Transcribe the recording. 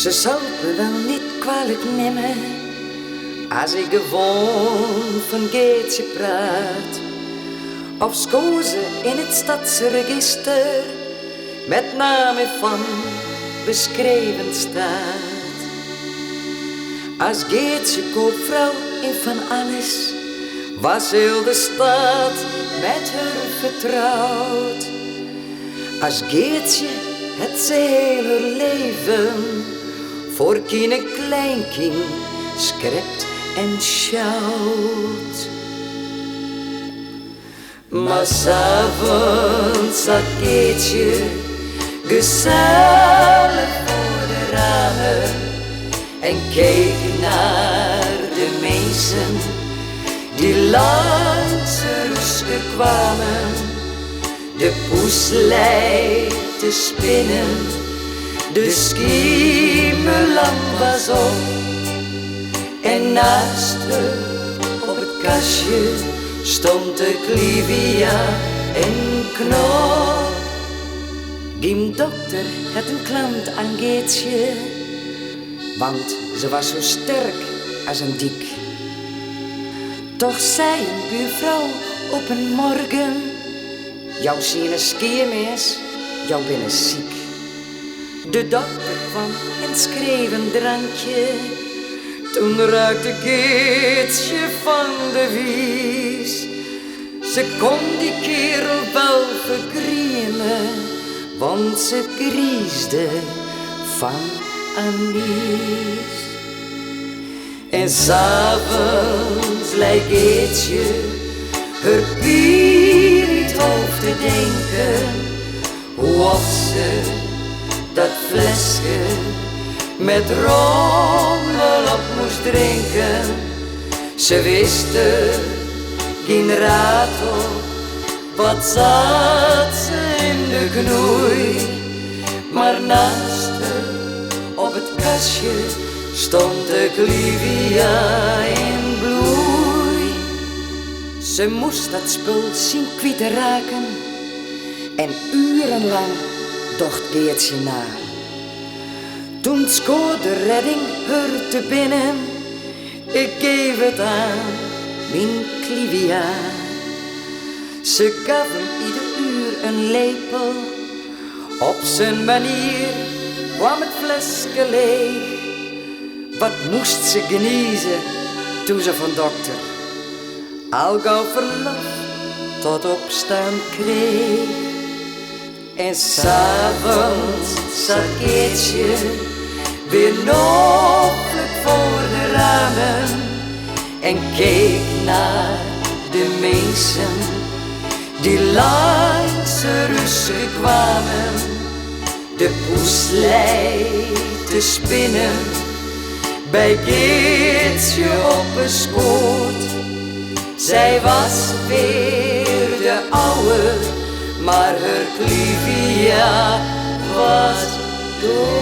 Ze zal me wel niet kwalijk nemen als ik gewoon van Geertje praat. Of schoon ze in het stadsregister met naam van beschreven staat. Als Geertje koopvrouw in van alles, was heel de stad met haar vertrouwd. Als Geertje het zijn hele leven voor kien kleinkind schrept en sjouwt. Maar 's avonds zat Geertje gezellig voor de ramen en keek naar de mensen die langs de Ruske kwamen. De poes lei te spinnen, de schiemelamp was op en naast haar op het kastje stond de Clivia en Knop. Giem dokter had een klant aan Geertje, want ze was zo sterk als een dik. Toch zei een buurvrouw op een morgen: jou zien een skiermees, jou binnen ziek. De dokter kwam en schreef een drankje. Toen raakte Geertje van de wies. Ze kon die kerel wel vergriemen, want ze griesde van anies. En 's avonds lei Geertje haar bier in het hoofd te denken, hoe of ze dat flesje met rommel op moest drinken. Ze wist er geen raad op, wat zat ze in de knoei. Maar naast haar op het kastje stond de Clivia in bloei. Ze moest dat spul zien kwijt raken en urenlang docht Geertje na. Toen schoot de redding haar te binnen, ik geef het aan mijn Clivia. Ze gaf hem ieder uur een lepel, op zijn manier kwam het flesje leeg. Wat moest ze geniezen toen ze van dokter al gauw verlof tot opstaan kreeg. En 's avonds zat Geertje weer noodelijk voor de ramen en keek naar de mensen die langs de Russen kwamen. De poes lei te spinnen bij Geertje op een schoot. Zij was weer de oude, maar haar Clivia was dood.